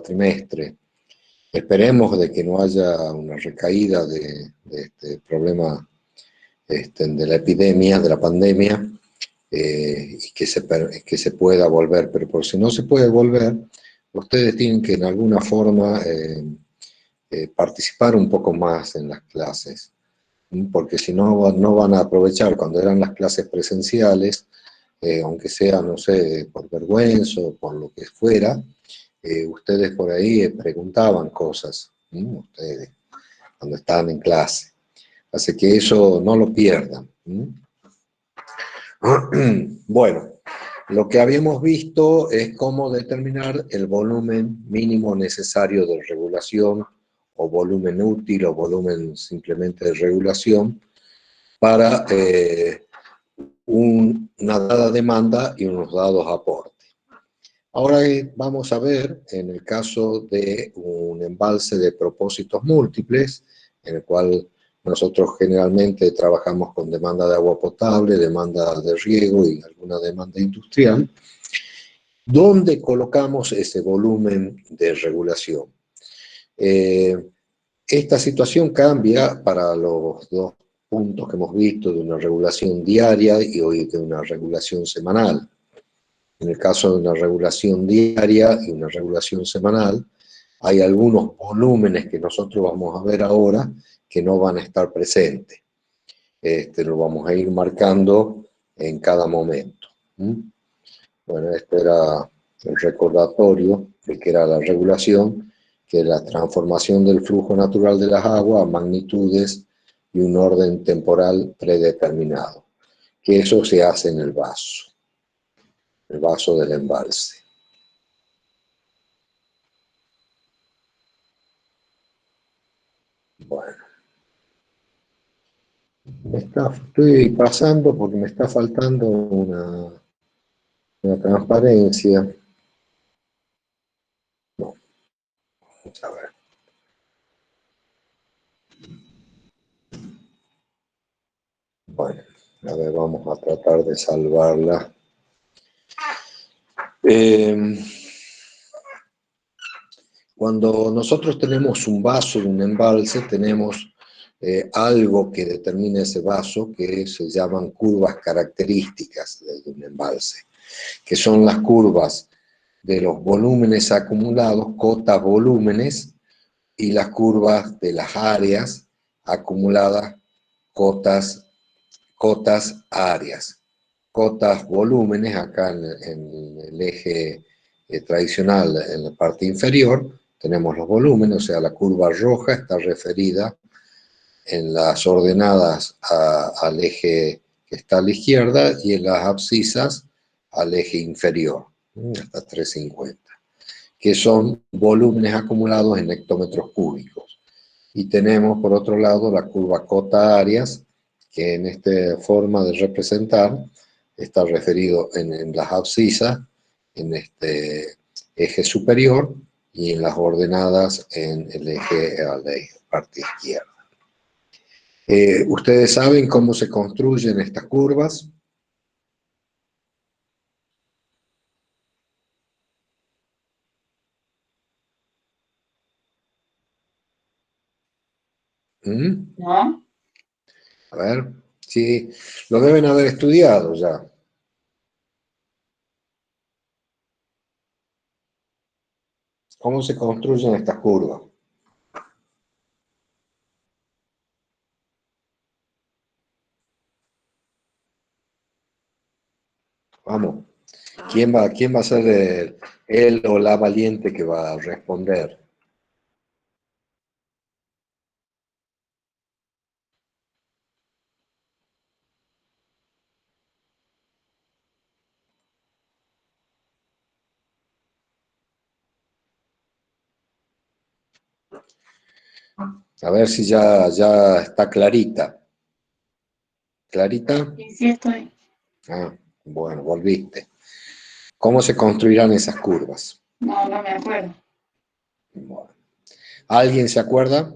cuatrimestre. Esperemos de que no haya una recaída de este problema de la epidemia, de la pandemia, y que se pueda volver. Pero por si no se puede volver, ustedes tienen que en alguna forma participar un poco más en las clases, porque si no, no van a aprovechar cuando eran las clases presenciales, aunque sea, no sé, por vergüenza o por lo que fuera, ustedes por ahí preguntaban cosas, ustedes, cuando estaban en clase. Así que eso no lo pierdan. Bueno, lo que habíamos visto es cómo determinar el volumen mínimo necesario de regulación, o volumen útil, o volumen simplemente de regulación, para una dada demanda y unos dados aportes. Ahora vamos a ver, en el caso de un embalse de propósitos múltiples, en el cual nosotros generalmente trabajamos con demanda de agua potable, demanda de riego y alguna demanda industrial, ¿dónde colocamos ese volumen de regulación? Esta situación cambia para los dos puntos que hemos visto de una regulación diaria y hoy de una regulación semanal. En el caso de una regulación diaria y una regulación semanal, hay algunos volúmenes que nosotros vamos a ver ahora que no van a estar presentes. Lo vamos a ir marcando en cada momento. Bueno, este era el recordatorio de que era la regulación, que es la transformación del flujo natural de las aguas a magnitudes y un orden temporal predeterminado, que eso se hace en el vaso del embalse. Bueno, estoy pasando porque me está faltando una transparencia. No, vamos a ver. Bueno, a ver, vamos a tratar de salvarla. Cuando nosotros tenemos un vaso, un embalse, tenemos algo que determina ese vaso, que se llaman curvas características de un embalse, que son las curvas de los volúmenes acumulados, cotas volúmenes, y las curvas de las áreas acumuladas, cotas áreas. Cotas volúmenes, acá en el eje tradicional, en la parte inferior, tenemos los volúmenes, o sea, la curva roja está referida en las ordenadas al eje que está a la izquierda y en las abscisas al eje inferior, hasta 350, que son volúmenes acumulados en hectómetros cúbicos. Y tenemos, por otro lado, la curva cota áreas, que en esta forma de representar está referido en las abscisas, en este eje superior, y en las ordenadas en el eje a la parte izquierda. ¿Ustedes saben cómo se construyen estas curvas? ¿No? A ver, sí, lo deben haber estudiado ya. ¿Cómo se construyen estas curvas? Vamos. ¿Quién va a ser él o la valiente que va a responder? A ver si ya está clarita. ¿Clarita? Sí, sí estoy. Ah, bueno, volviste. ¿Cómo se construirán esas curvas? No, no me acuerdo. Bueno. ¿Alguien se acuerda?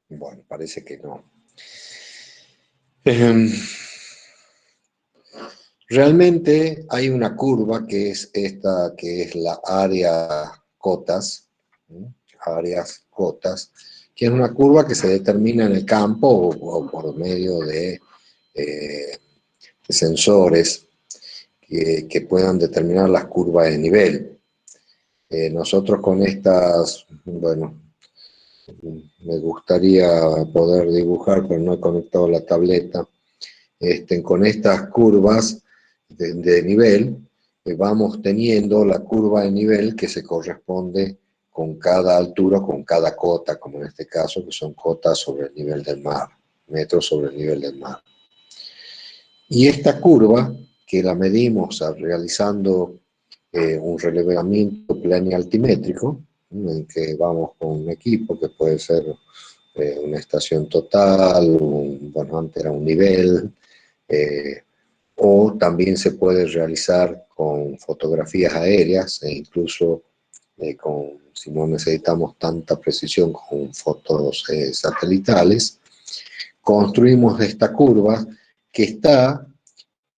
Bueno, parece que no. Realmente hay una curva que es esta, que es la área cotas, áreas cotas, que es una curva que se determina en el campo o por medio de sensores que puedan determinar las curvas de nivel. Nosotros con estas, bueno, me gustaría poder dibujar, pero no he conectado la tableta. Con estas curvas de nivel, vamos teniendo la curva de nivel que se corresponde con cada altura, con cada cota, como en este caso, que son cotas sobre el nivel del mar, metros sobre el nivel del mar. Y esta curva, que la medimos realizando un relevamiento planialtimétrico, en que vamos con un equipo que puede ser una estación total, bueno, antes era un nivel, o también se puede realizar con fotografías aéreas e incluso si no necesitamos tanta precisión, con fotos satelitales. Construimos esta curva que está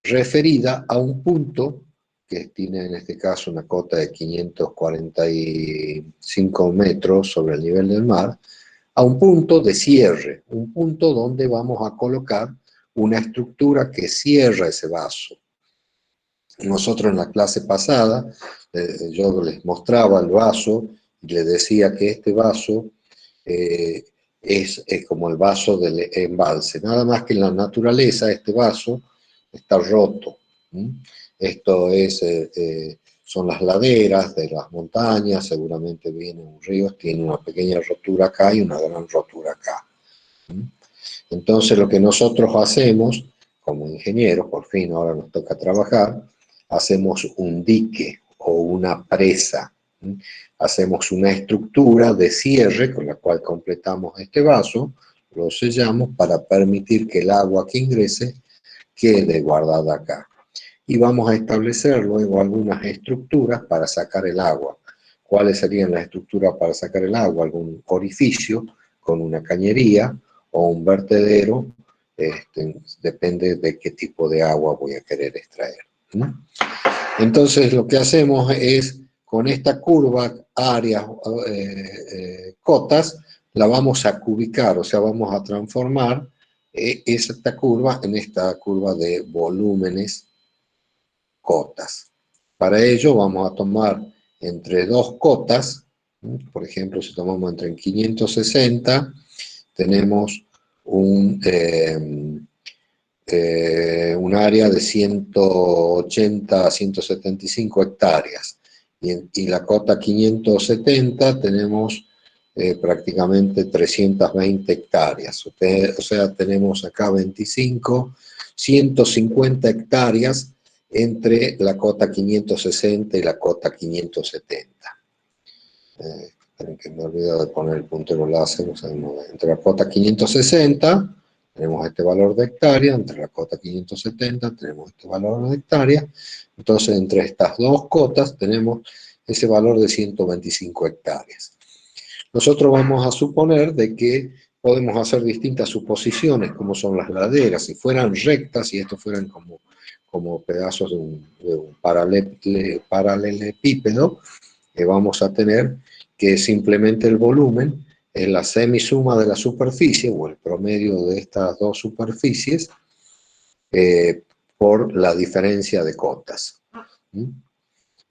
referida a un punto que tiene en este caso una cota de 545 metros sobre el nivel del mar, a un punto de cierre, un punto donde vamos a colocar una estructura que cierra ese vaso. Nosotros en la clase pasada, yo les mostraba el vaso y les decía que este vaso es como el vaso del embalse, nada más que en la naturaleza este vaso está roto. Esto son las laderas de las montañas, seguramente viene un río, tiene una pequeña rotura acá y una gran rotura acá. Entonces lo que nosotros hacemos como ingenieros, por fin ahora nos toca trabajar, hacemos un dique o una presa, hacemos una estructura de cierre con la cual completamos este vaso, lo sellamos para permitir que el agua que ingrese quede guardada acá. Y vamos a establecer luego algunas estructuras para sacar el agua. ¿Cuáles serían las estructuras para sacar el agua? Algún orificio con una cañería o un vertedero, depende de qué tipo de agua voy a querer extraer. Entonces lo que hacemos es, con esta curva, áreas, cotas, la vamos a cubicar, o sea, vamos a transformar esta curva en esta curva de volúmenes cotas. Para ello vamos a tomar entre dos cotas, por ejemplo, si tomamos entre 560, tenemos un área de 180 a 175 hectáreas. Y la cota 570 tenemos prácticamente 320 hectáreas. O sea, tenemos acá 25, 150 hectáreas entre la cota 560 y la cota 570. Que me olvido de poner el puntero láser, o sea, entre la cota 560 tenemos este valor de hectárea, entre la cota 570 tenemos este valor de hectárea, entonces entre estas dos cotas tenemos ese valor de 125 hectáreas. Nosotros vamos a suponer de que podemos hacer distintas suposiciones, como son las laderas. Si fueran rectas y estos fueran como pedazos de un paralelepípedo, vamos a tener que simplemente el volumen es la semisuma de la superficie o el promedio de estas dos superficies por la diferencia de cotas.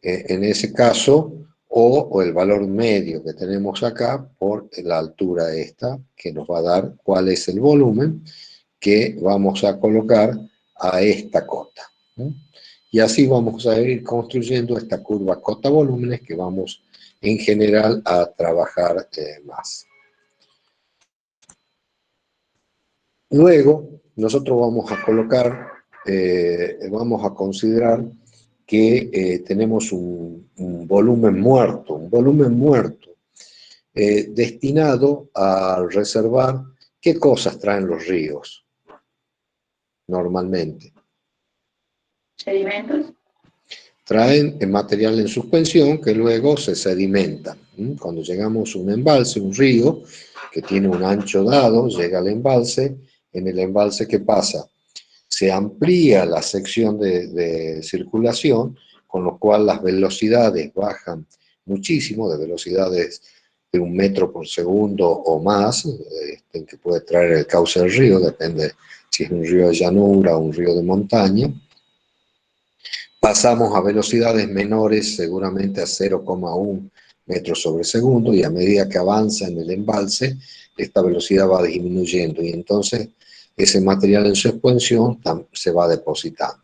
En ese caso, o el valor medio que tenemos acá por la altura esta, que nos va a dar cuál es el volumen que vamos a colocar a esta cota. Y así vamos a ir construyendo esta curva cota-volúmenes que vamos en general a trabajar más. Luego, nosotros vamos a colocar, vamos a considerar que tenemos un volumen muerto, destinado a reservar qué cosas traen los ríos normalmente. ¿Sedimentos? Traen material en suspensión que luego se sedimenta. Cuando llegamos a un embalse, un río, que tiene un ancho dado, llega al embalse. En el embalse, ¿qué pasa? se amplía la sección de circulación, con lo cual las velocidades bajan muchísimo, de velocidades de 1 metro por segundo o más, que puede traer el cauce del río, depende si es un río de llanura o un río de montaña. Pasamos a velocidades menores, seguramente a 0,1 metros sobre segundo, y a medida que avanza en el embalse, esta velocidad va disminuyendo, y entonces ese material en su expansión se va depositando.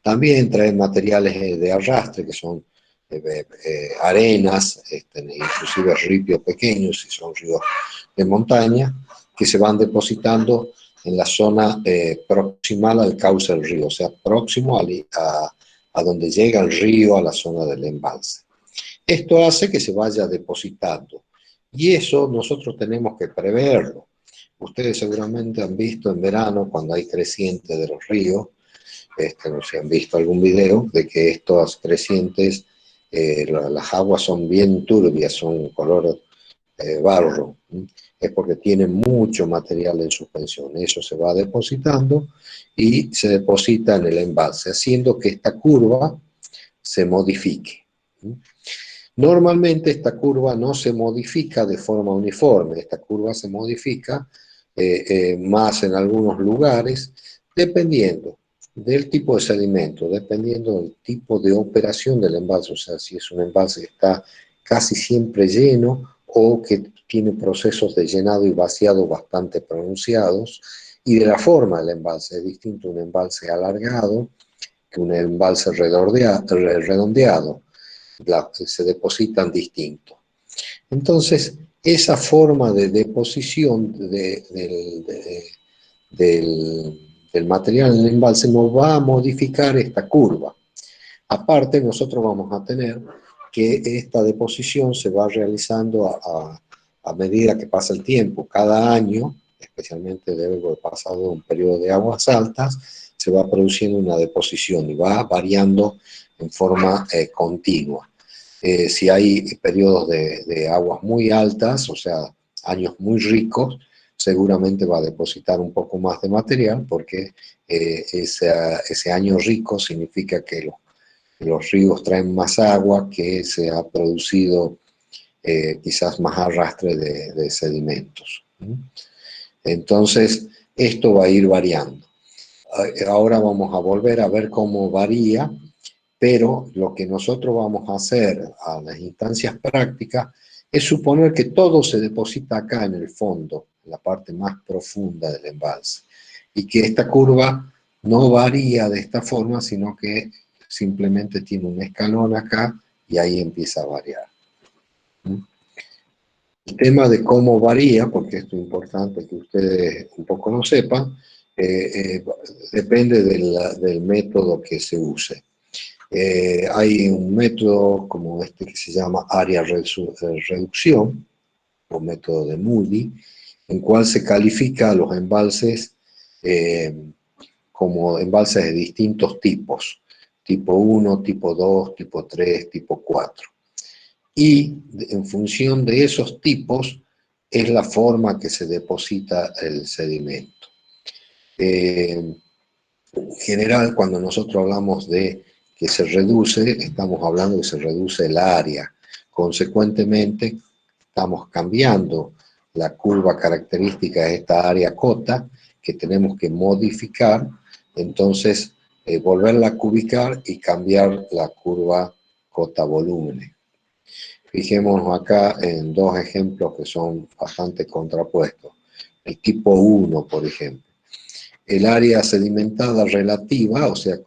También trae materiales de arrastre, que son arenas, inclusive ripios pequeños, si son ríos de montaña, que se van depositando en la zona proximal al cauce del río, o sea, próximo a donde llega el río, a la zona del embalse. Esto hace que se vaya depositando, y eso nosotros tenemos que preverlo. Ustedes seguramente han visto en verano, cuando hay creciente de los ríos, no sé si han visto algún video, de que estas crecientes, las aguas son bien turbias, son color barro, es porque tienen mucho material en suspensión. Eso se va depositando y se deposita en el embalse, haciendo que esta curva se modifique. Normalmente esta curva no se modifica de forma uniforme, esta curva se modifica más en algunos lugares, dependiendo del tipo de sedimento, dependiendo del tipo de operación del embalse, o sea, si es un embalse que está casi siempre lleno o que tiene procesos de llenado y vaciado bastante pronunciados, y de la forma del embalse. Es distinto un embalse alargado que un embalse redondeado. Se depositan distintos. Entonces, esa forma de deposición del material en el embalse nos va a modificar esta curva. Aparte, nosotros vamos a tener que esta deposición se va realizando a medida que pasa el tiempo. Cada año, especialmente luego de pasado un periodo de aguas altas, se va produciendo una deposición y va variando en forma continua. Si hay periodos de aguas muy altas, o sea, años muy ricos, seguramente va a depositar un poco más de material, porque ese año rico significa que los ríos traen más agua, que se ha producido quizás más arrastre de sedimentos. Entonces, esto va a ir variando. Ahora vamos a volver a ver cómo varía, pero lo que nosotros vamos a hacer a las instancias prácticas es suponer que todo se deposita acá en el fondo, en la parte más profunda del embalse, y que esta curva no varía de esta forma, sino que simplemente tiene un escalón acá y ahí empieza a variar. El tema de cómo varía, porque esto es importante que ustedes un poco lo sepan, depende del método que se use. Hay un método como este que se llama área reducción, o método de Moody, en cual se califica a los embalses como embalses de distintos tipos, tipo 1, tipo 2, tipo 3, tipo 4. Y en función de esos tipos es la forma que se deposita el sedimento. En general, cuando nosotros hablamos de que se reduce, estamos hablando de que se reduce el área. Consecuentemente, estamos cambiando la curva característica de esta área cota, que tenemos que modificar, entonces volverla a cubicar y cambiar la curva cota volumen. Fijémonos acá en dos ejemplos que son bastante contrapuestos. El tipo 1, por ejemplo. El área sedimentada relativa, o sea,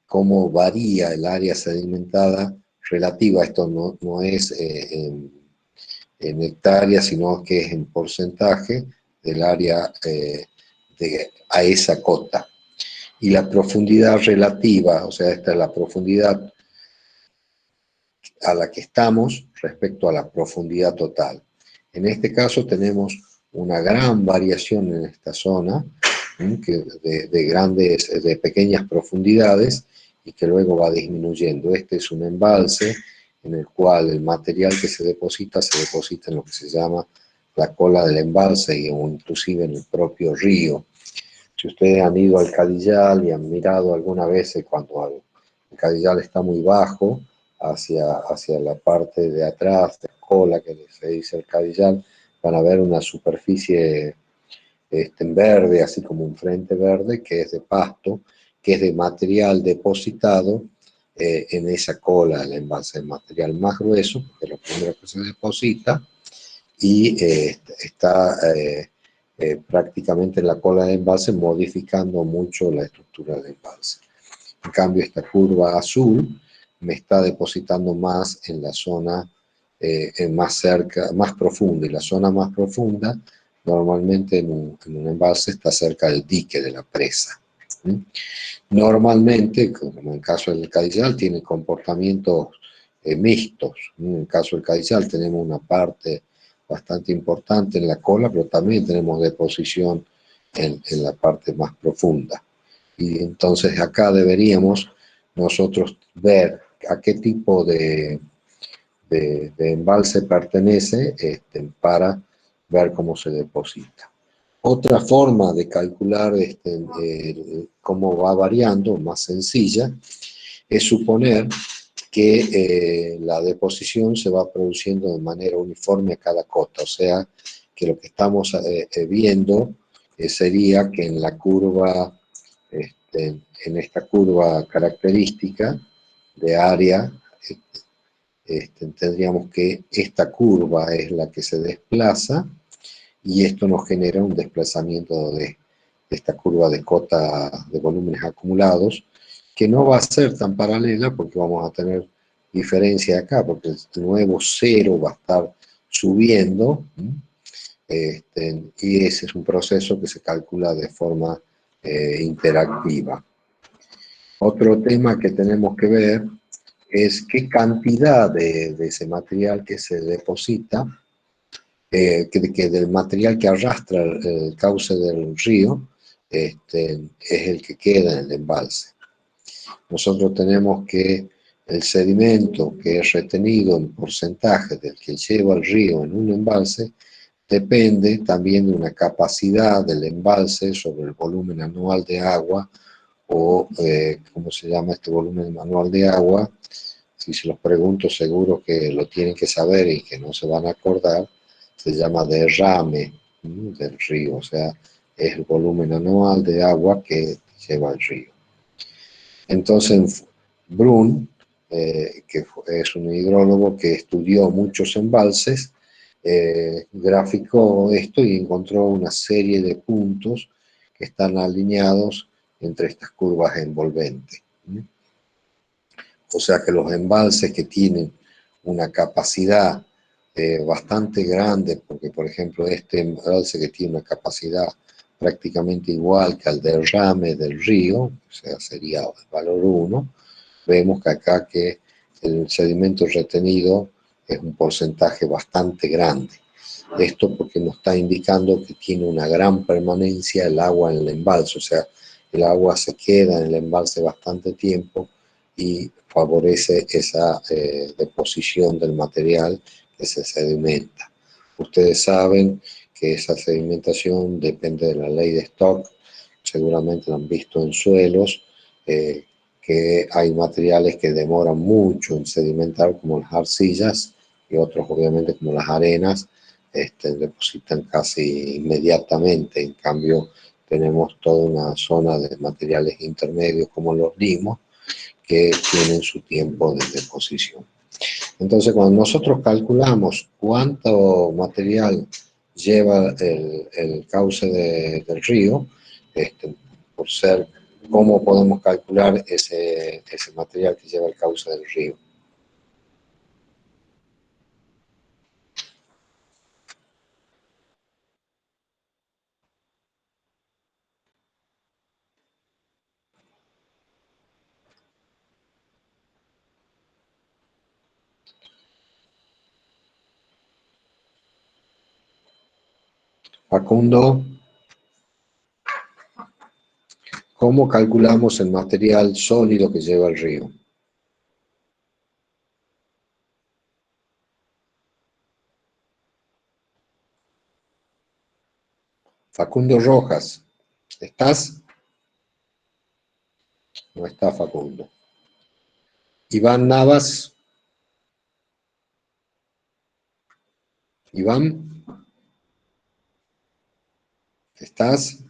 cómo varía el área sedimentada relativa. Esto no es en hectáreas, sino que es en porcentaje del área a esa cota. Y la profundidad relativa, o sea, esta es la profundidad a la que estamos respecto a la profundidad total. En este caso tenemos una gran variación en esta zona, de pequeñas profundidades, y que luego va disminuyendo. Este es un embalse en el cual el material que se deposita en lo que se llama la cola del embalse, o inclusive en el propio río. Si ustedes han ido al Cadillal y han mirado alguna vez cuando el Cadillal está muy bajo, hacia la parte de atrás, de la cola que se dice el Cadillal, van a ver una superficie en verde, así como un frente verde, que es de pasto, que es de material depositado en esa cola del embalse, el material más grueso, porque es lo primero que se deposita, y está prácticamente en la cola del embalse, modificando mucho la estructura del embalse. En cambio, esta curva azul me está depositando más en la zona más cerca, más profunda, y la zona más profunda normalmente en un embalse está cerca del dique de la presa. Normalmente, como en el caso del Cadillal, tiene comportamientos mixtos. En el caso del Cadillal tenemos una parte bastante importante en la cola, pero también tenemos deposición en la parte más profunda. Y entonces acá deberíamos nosotros ver a qué tipo de embalse pertenece para ver cómo se deposita. Otra forma de calcular cómo va variando, más sencilla, es suponer que la deposición se va produciendo de manera uniforme a cada cota, o sea, que lo que estamos viendo sería que en la curva, en esta curva característica de área, tendríamos que esta curva es la que se desplaza, y esto nos genera un desplazamiento de esta curva de cota de volúmenes acumulados, que no va a ser tan paralela porque vamos a tener diferencia acá, porque el nuevo cero va a estar subiendo, y ese es un proceso que se calcula de forma interactiva. Otro tema que tenemos que ver es qué cantidad de ese material que se deposita, que del material que arrastra el cauce del río, es el que queda en el embalse. Nosotros tenemos que el sedimento que es retenido en porcentaje del que lleva el río en un embalse depende también de una capacidad del embalse sobre el volumen anual de agua, o ¿cómo se llama este volumen anual de agua? Si se los pregunto, seguro que lo tienen que saber y que no se van a acordar. Se llama derrame del río, o sea, es el volumen anual de agua que lleva el río. Entonces, Brun, que es un hidrólogo que estudió muchos embalses, graficó esto y encontró una serie de puntos que están alineados entre estas curvas envolventes. O sea que los embalses que tienen una capacidad bastante grande, porque por ejemplo este embalse que tiene una capacidad prácticamente igual que al derrame del río, o sea, sería el valor 1, vemos que acá que el sedimento retenido es un porcentaje bastante grande. Esto porque nos está indicando que tiene una gran permanencia el agua en el embalse, o sea, el agua se queda en el embalse bastante tiempo y favorece esa deposición del material que se sedimenta. Ustedes saben que esa sedimentación depende de la ley de Stock, seguramente lo han visto en suelos, que hay materiales que demoran mucho en sedimentar, como las arcillas, y otros obviamente como las arenas, depositan casi inmediatamente. En cambio, tenemos toda una zona de materiales intermedios como los limos, que tienen su tiempo de deposición. Entonces, cuando nosotros calculamos cuánto material lleva el cauce del río, por ser, ¿cómo podemos calcular ese material que lleva el cauce del río? Facundo, ¿cómo calculamos el material sólido que lleva el río? Facundo Rojas. ¿Estás? No está Facundo. Iván Navas. Iván. ¿Estás?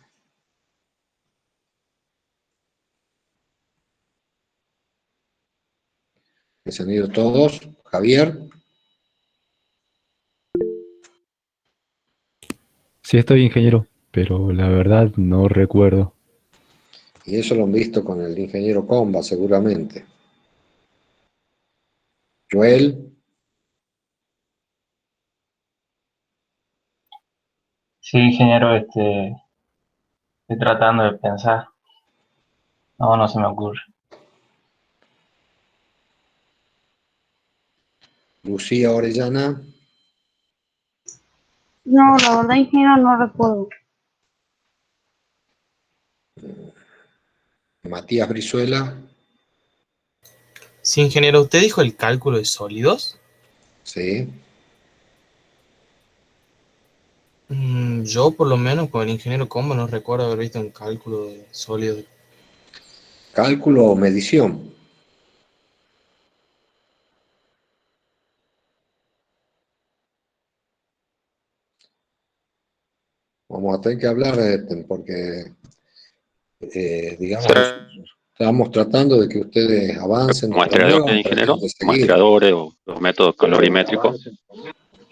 ¿Se han ido todos? Javier. Sí estoy, ingeniero, pero la verdad no recuerdo. Y eso lo han visto con el ingeniero Comba, seguramente. Joel. Sí, ingeniero, estoy tratando de pensar. No se me ocurre. Lucía Orellana. No, la verdad, ingeniero, no recuerdo. Matías Brizuela. Sí, ingeniero, ¿usted dijo el cálculo de sólidos? Sí. Yo, por lo menos, con el ingeniero Combo no recuerdo haber visto un cálculo de sólidos. Cálculo o medición. Vamos a tener que hablar porque, digamos, estamos tratando de que ustedes avancen de ¿Muestreadores, prueba, ingeniero? traten de seguir. ¿Muestreadores o los métodos colorimétricos?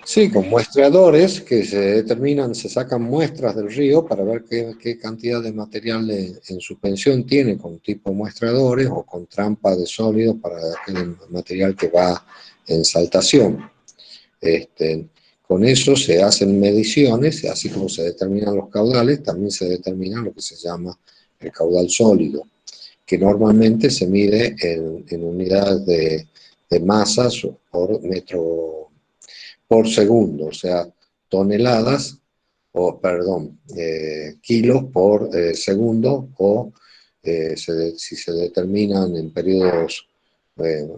Sí, con muestreadores que se determinan, se sacan muestras del río para ver qué cantidad de material en suspensión tiene con tipo muestreadores o con trampa de sólidos para aquel material que va en saltación. Con eso se hacen mediciones, así como se determinan los caudales, también se determina lo que se llama el caudal sólido, que normalmente se mide en unidades de masas por metro por segundo, o sea, toneladas, kilos por segundo, o si se determinan en periodos eh,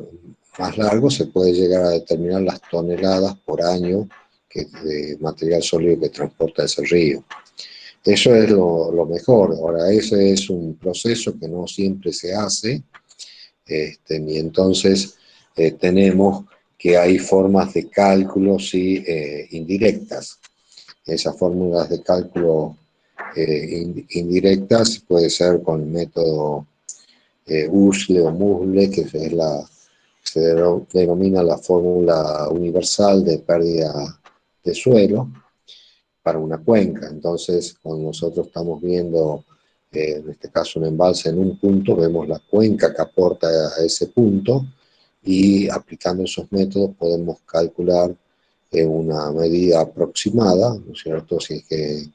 más largos, se puede llegar a determinar las toneladas por año de material sólido que transporta ese río. Eso es lo mejor. Ahora, ese es un proceso que no siempre se hace, y entonces tenemos que hay formas de cálculo indirectas. Esas fórmulas de cálculo indirectas puede ser con el método USLE o MUSLE, que se denomina la fórmula universal de pérdida de suelo para una cuenca. Entonces, cuando nosotros estamos viendo, en este caso un embalse en un punto, vemos la cuenca que aporta a ese punto y aplicando esos métodos podemos calcular una medida aproximada, ¿no es cierto? Si es que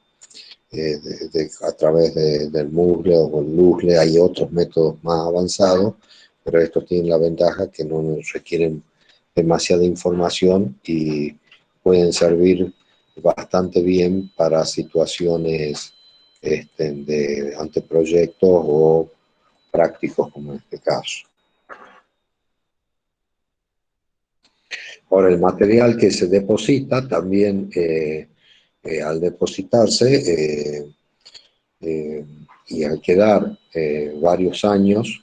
a través del MUSLE o el LUSLE hay otros métodos más avanzados, pero estos tienen la ventaja que no nos requieren demasiada información y pueden servir bastante bien para situaciones de anteproyectos o prácticos, como en este caso. Ahora, el material que se deposita también, al depositarse y al quedar varios años,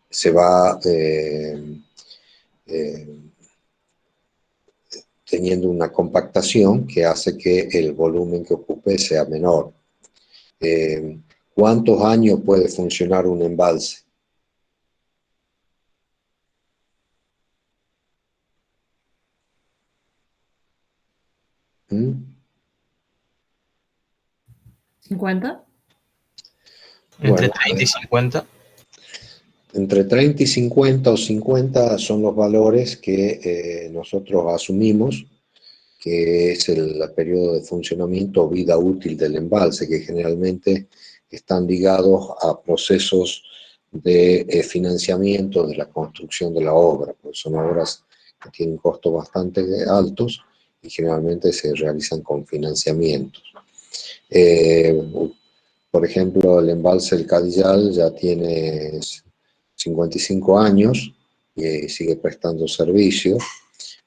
se va teniendo una compactación que hace que el volumen que ocupe sea menor. ¿Cuántos años puede funcionar un embalse? ¿Mm? 50. Entre Bueno, 30 y 50. entre 30 y 50 o 50 son los valores que nosotros asumimos que es el periodo de funcionamiento o vida útil del embalse, que generalmente están ligados a procesos de financiamiento de la construcción de la obra, porque son obras que tienen costos bastante altos y generalmente se realizan con financiamientos. Por ejemplo, el embalse El Cadillal ya tiene 55 años y sigue prestando servicio,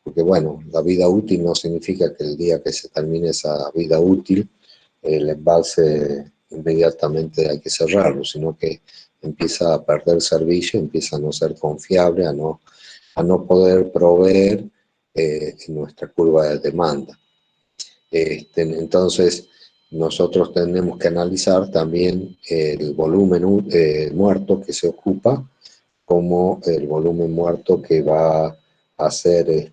porque bueno, la vida útil no significa que el día que se termine esa vida útil el embalse inmediatamente hay que cerrarlo, sino que empieza a perder servicio, empieza a no ser confiable, a no poder proveer en nuestra curva de demanda. Entonces, nosotros tenemos que analizar también el volumen muerto que se ocupa, como el volumen muerto que va a ser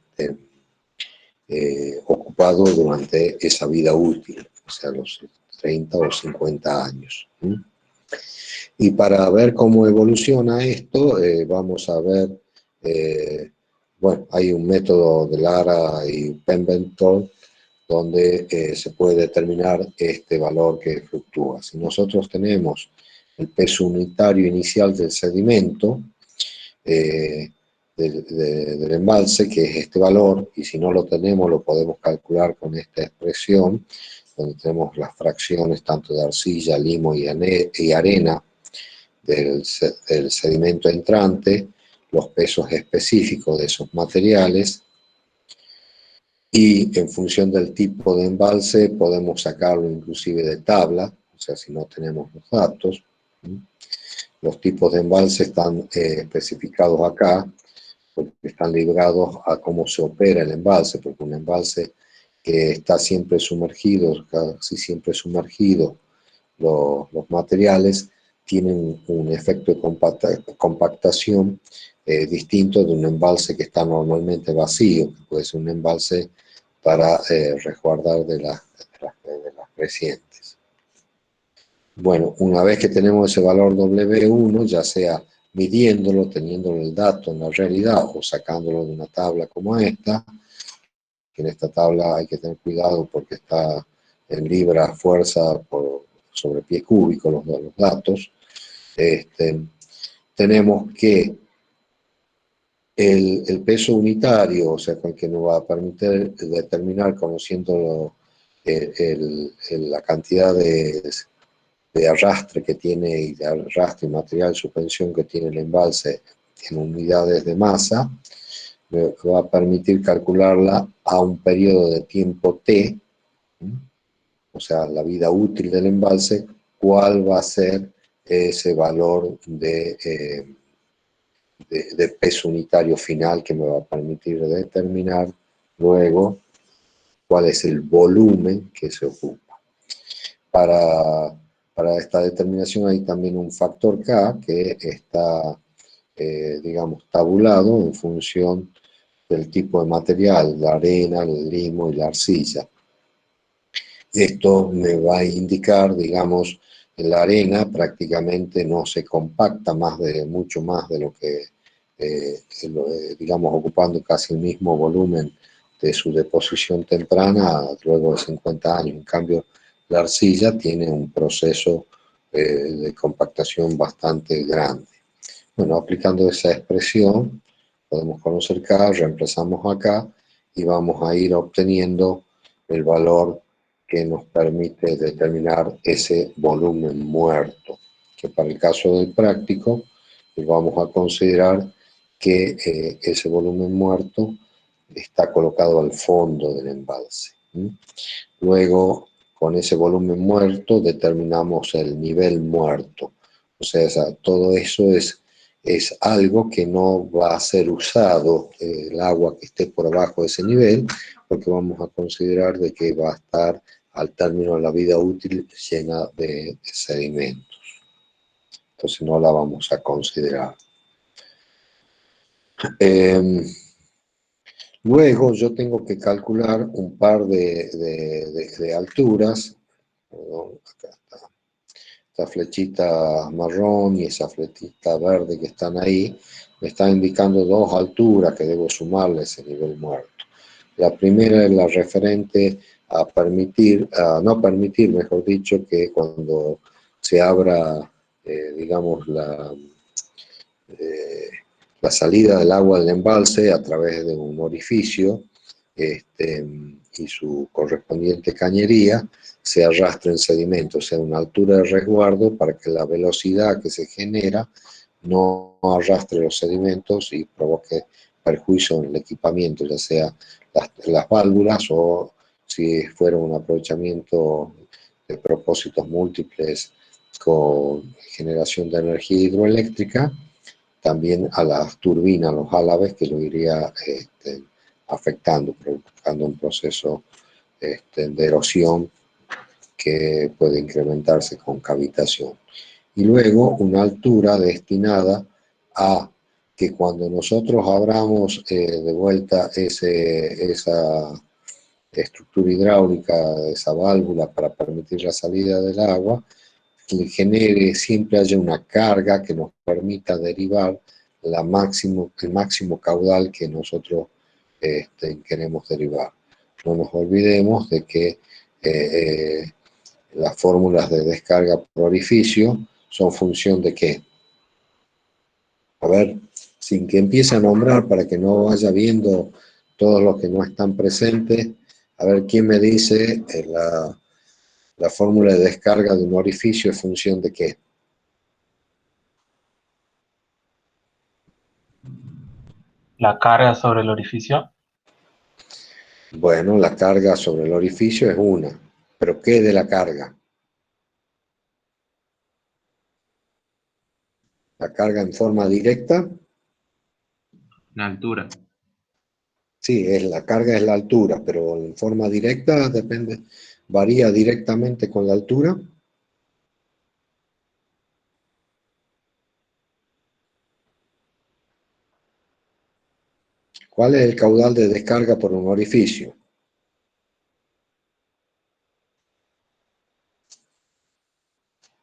ocupado durante esa vida útil, o sea, los 30 o 50 años. Y para ver cómo evoluciona esto, vamos a ver, bueno, hay un método de Lara y Pemberton donde se puede determinar este valor que fluctúa. Si nosotros tenemos el peso unitario inicial del sedimento, del embalse, que es este valor, y si no lo tenemos lo podemos calcular con esta expresión, donde tenemos las fracciones tanto de arcilla, limo y arena del sedimento entrante, los pesos específicos de esos materiales, y en función del tipo de embalse podemos sacarlo inclusive de tabla, o sea, si no tenemos los datos. Los tipos de embalse están especificados acá, porque están ligados a cómo se opera el embalse, porque un embalse que está siempre sumergido, casi siempre sumergido, los materiales tienen un efecto de compactación distinto de un embalse que está normalmente vacío, que puede ser un embalse para resguardar de las crecientes. Bueno, una vez que tenemos ese valor W1, ya sea midiéndolo, teniendo el dato en la realidad o sacándolo de una tabla como esta, que en esta tabla hay que tener cuidado porque está en libras fuerza sobre pie cúbico los datos, tenemos que el peso unitario, o sea, que nos va a permitir determinar, conociendo la cantidad de arrastre que tiene, y de arrastre y material de suspensión que tiene el embalse en unidades de masa, me va a permitir calcularla a un periodo de tiempo T, o sea, la vida útil del embalse, cuál va a ser ese valor de peso unitario final que me va a permitir determinar luego cuál es el volumen que se ocupa. Para esta determinación hay también un factor K que está, digamos, tabulado en función del tipo de material, la arena, el limo y la arcilla. Esto me va a indicar, digamos, la arena prácticamente no se compacta mucho más de lo que, digamos, ocupando casi el mismo volumen de su deposición temprana luego de 50 años. En cambio, la arcilla tiene un proceso de compactación bastante grande. Bueno, aplicando esa expresión, podemos conocer K, reemplazamos acá y vamos a ir obteniendo el valor que nos permite determinar ese volumen muerto, que para el caso del práctico vamos a considerar que ese volumen muerto está colocado al fondo del embalse. Luego, con ese volumen muerto determinamos el nivel muerto, o sea, todo eso es algo que no va a ser usado, el agua que esté por abajo de ese nivel, porque vamos a considerar de que va a estar al término de la vida útil llena de sedimentos. Entonces no la vamos a considerar. Luego yo tengo que calcular un par de alturas. Perdón, acá está. Esta flechita marrón y esa flechita verde que están ahí me están indicando dos alturas que debo sumarle a ese nivel muerto. La primera es la referente a no permitir, mejor dicho, que cuando se abra, digamos, la salida del agua del embalse a través de un orificio y su correspondiente cañería, se arrastre en sedimento, o sea, una altura de resguardo para que la velocidad que se genera no arrastre los sedimentos y provoque perjuicio en el equipamiento, ya sea las válvulas o si fuera un aprovechamiento propósitos múltiples con generación de energía hidroeléctrica, también a las turbinas, los álabes, que lo iría afectando, provocando un proceso de erosión que puede incrementarse con cavitación. Y luego una altura destinada a que cuando nosotros abramos de vuelta esa estructura hidráulica, esa válvula para permitir la salida del agua, que genere, siempre haya una carga que nos permita derivar el máximo caudal que nosotros queremos derivar. No nos olvidemos de que las fórmulas de descarga por orificio son función de ¿qué? A ver, sin que empiece a nombrar para que no vaya viendo todos los que no están presentes, a ver quién me dice la fórmula de descarga de un orificio es función de ¿qué? La carga sobre el orificio. Bueno, la carga sobre el orificio es una, pero ¿qué de la carga? La carga en forma directa. La altura. Sí, la carga es la altura, pero en forma directa depende, varía directamente con la altura. ¿Cuál es el caudal de descarga por un orificio?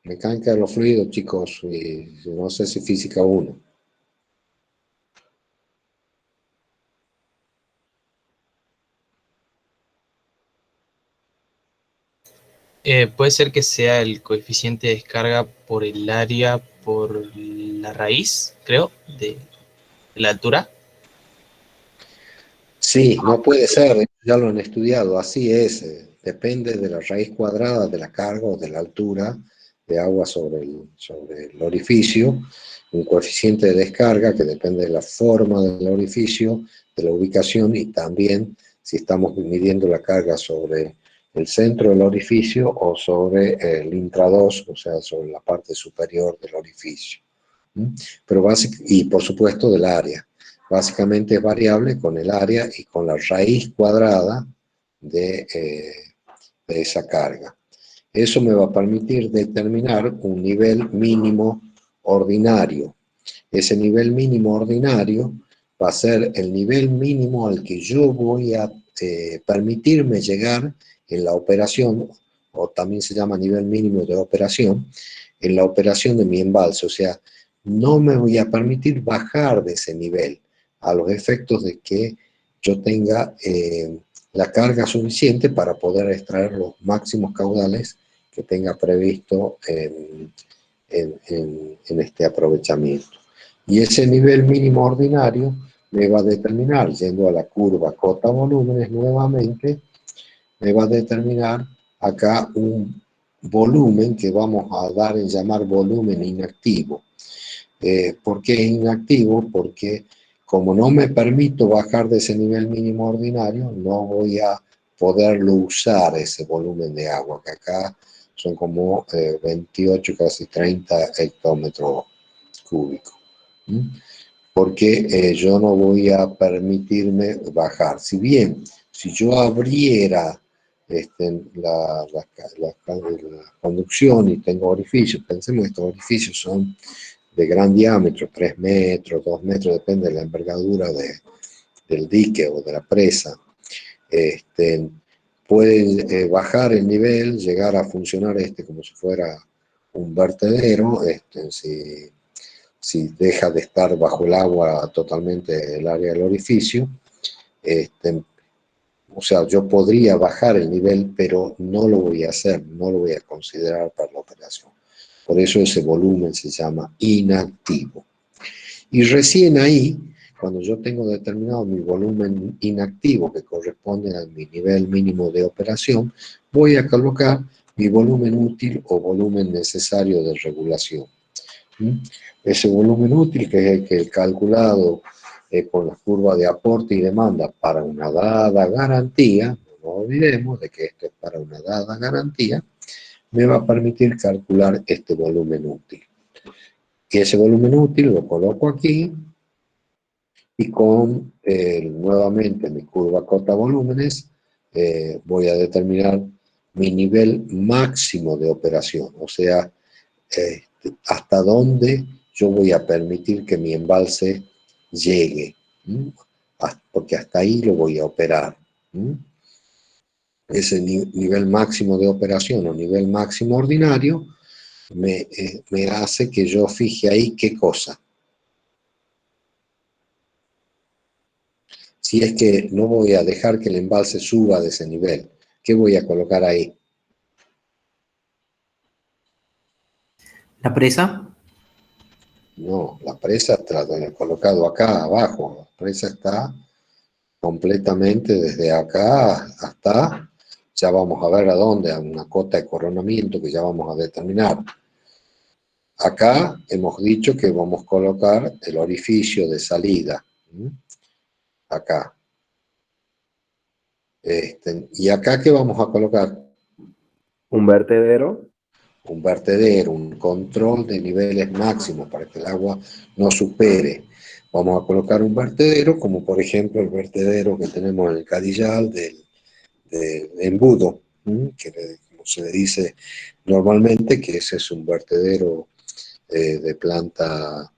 Mecánica de los fluidos, chicos, y no sé si física 1. Puede ser que sea el coeficiente de descarga por el área, por la raíz, creo, de la altura. Sí, no puede ser, ya lo han estudiado, así es, depende de la raíz cuadrada de la carga o de la altura de agua sobre el orificio, un coeficiente de descarga que depende de la forma del orificio, de la ubicación y también si estamos midiendo la carga sobre el centro del orificio o sobre el intrados, o sea, sobre la parte superior del orificio. Pero y por supuesto del área. Básicamente es variable con el área y con la raíz cuadrada de esa carga. Eso me va a permitir determinar un nivel mínimo ordinario. Ese nivel mínimo ordinario va a ser el nivel mínimo al que yo voy a permitirme llegar en la operación, o también se llama nivel mínimo de operación, en la operación de mi embalse. O sea, no me voy a permitir bajar de ese nivel a los efectos de que yo tenga la carga suficiente para poder extraer los máximos caudales que tenga previsto en este aprovechamiento. Y ese nivel mínimo ordinario me va a determinar, yendo a la curva cota-volúmenes nuevamente, me va a determinar acá un volumen que vamos a dar en llamar volumen inactivo. ¿Por qué inactivo? Porque como no me permito bajar de ese nivel mínimo ordinario, no voy a poderlo usar ese volumen de agua, que acá son como 28, casi 30 hectómetros cúbicos. Porque yo no voy a permitirme bajar. Si bien, si yo abriera la conducción y tengo orificios, pensemos que estos orificios son de gran diámetro, 3 metros, 2 metros, depende de la envergadura del dique o de la presa. Pueden bajar el nivel, llegar a funcionar como si fuera un vertedero, si deja de estar bajo el agua totalmente el área del orificio. O sea, yo podría bajar el nivel, pero no lo voy a hacer, no lo voy a considerar para la operación. Por eso ese volumen se llama inactivo. Y recién ahí, cuando yo tengo determinado mi volumen inactivo, que corresponde a mi nivel mínimo de operación, voy a colocar mi volumen útil o volumen necesario de regulación. Ese volumen útil, que es el que he calculado con la curva de aporte y demanda para una dada garantía, no olvidemos de que esto es para una dada garantía, me va a permitir calcular este volumen útil. Y ese volumen útil lo coloco aquí, y con nuevamente mi curva cota volúmenes voy a determinar mi nivel máximo de operación, o sea, hasta dónde yo voy a permitir que mi embalse llegue, porque hasta ahí lo voy a operar. Ese nivel máximo de operación o nivel máximo ordinario me hace que yo fije ahí qué cosa. Si es que no voy a dejar que el embalse suba de ese nivel, ¿qué voy a colocar ahí? ¿La presa? No, la presa está colocado acá abajo. La presa está completamente desde acá hasta, ya vamos a ver a dónde, a una cota de coronamiento que ya vamos a determinar. Acá hemos dicho que vamos a colocar el orificio de salida. Acá. ¿Y acá qué vamos a colocar? Un vertedero. Un vertedero, un control de niveles máximos para que el agua no supere. Vamos a colocar un vertedero, como por ejemplo el vertedero que tenemos en el Cadillal del embudo, como se le dice normalmente, que ese es un vertedero de planta,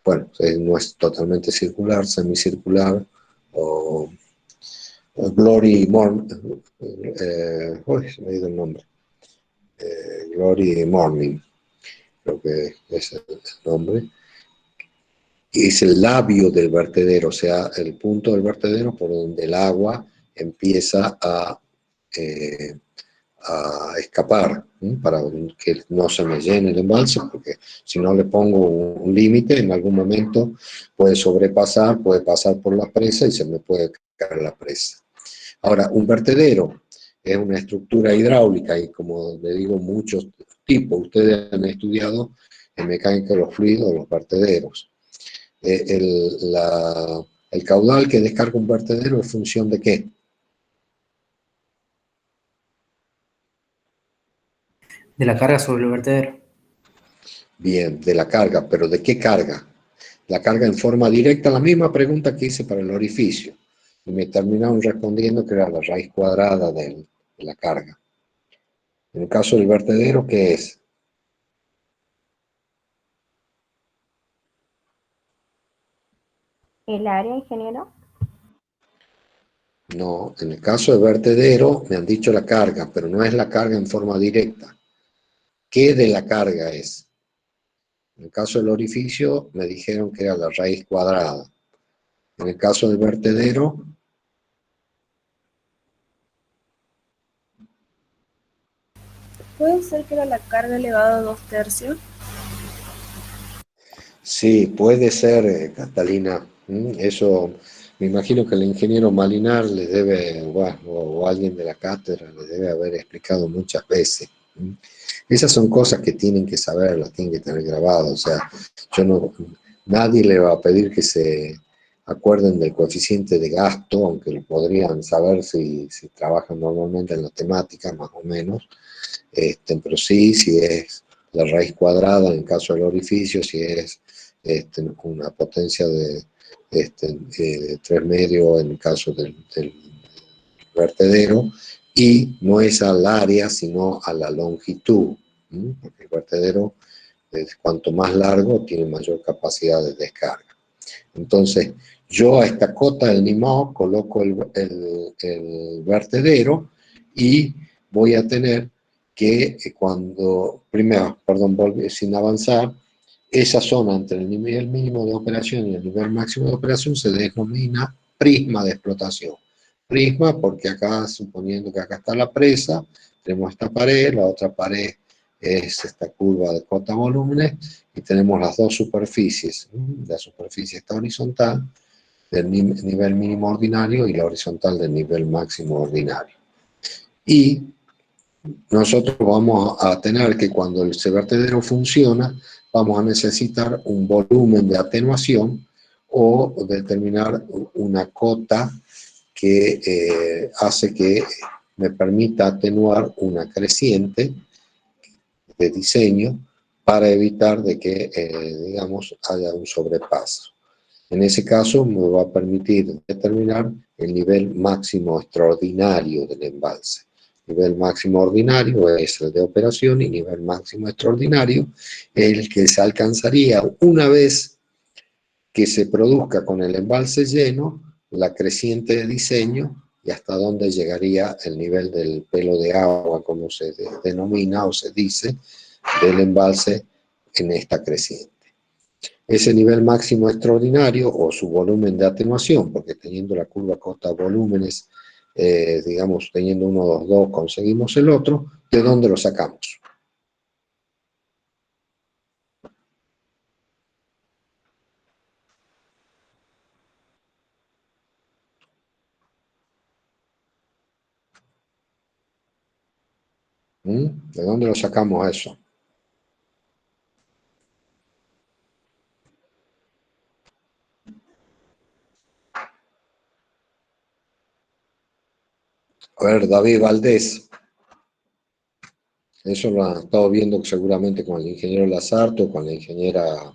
bueno, no es totalmente circular, semicircular, o Glory Morning, se me ha ido el nombre, Glory Morning, creo que es el nombre, es el labio del vertedero, o sea, el punto del vertedero por donde el agua empieza a escapar, para que no se me llene el embalse, porque si no le pongo un límite, en algún momento puede sobrepasar, puede pasar por la presa y se me puede caer la presa. Ahora, un vertedero es una estructura hidráulica y, como le digo, muchos tipos. Ustedes han estudiado en mecánica de los fluidos, los vertederos. El caudal que descarga un vertedero es función de ¿qué? De la carga sobre el vertedero. Bien, de la carga, pero ¿de qué carga? La carga en forma directa, la misma pregunta que hice para el orificio. Y me terminaron respondiendo que era la raíz cuadrada de la carga. En el caso del vertedero, ¿qué es? ¿El área, ingeniero? No, en el caso del vertedero me han dicho la carga, pero no es la carga en forma directa. ¿Qué de la carga es? En el caso del orificio me dijeron que era la raíz cuadrada. En el caso del vertedero, ¿Puede ser que era la carga elevada a 2/3? sí, puede ser, Catalina. Eso, me imagino que el ingeniero Malinar le debe, bueno, o alguien de la cátedra le debe haber explicado muchas veces. Esas son cosas que tienen que saber, las tienen que tener grabadas. O sea, nadie le va a pedir que se acuerden del coeficiente de gasto, aunque lo podrían saber si trabajan normalmente en la temática, más o menos. Pero sí, si es la raíz cuadrada en el caso del orificio, si es una potencia de 3 medios en el caso del vertedero, y no es al área, sino a la longitud, porque el vertedero, cuanto más largo, tiene mayor capacidad de descarga. Entonces, yo a esta cota del NIMAO coloco el vertedero y voy a tener que sin avanzar, esa zona entre el nivel mínimo de operación y el nivel máximo de operación se denomina prisma de explotación. Prisma porque acá, suponiendo que acá está la presa, tenemos esta pared, la otra pared es esta curva de cota volúmenes, y tenemos las dos superficies. La superficie está horizontal del nivel mínimo ordinario y la horizontal del nivel máximo ordinario. Y nosotros vamos a tener que, cuando ese vertedero funciona, vamos a necesitar un volumen de atenuación o determinar una cota que hace que me permita atenuar una creciente de diseño para evitar de que, digamos, haya un sobrepaso. En ese caso me va a permitir determinar el nivel máximo extraordinario del embalse. Nivel máximo ordinario es el de operación y nivel máximo extraordinario es el que se alcanzaría una vez que se produzca con el embalse lleno la creciente de diseño y hasta dónde llegaría el nivel del pelo de agua, como se denomina o se dice, del embalse en esta creciente. Ese nivel máximo extraordinario o su volumen de atenuación, porque teniendo la curva costa volúmenes, digamos, teniendo uno, dos, dos, conseguimos el otro, ¿de dónde lo sacamos? ¿De dónde lo sacamos eso? A ver, David Valdés. Eso lo han estado viendo seguramente con el ingeniero Lazarto, con la ingeniera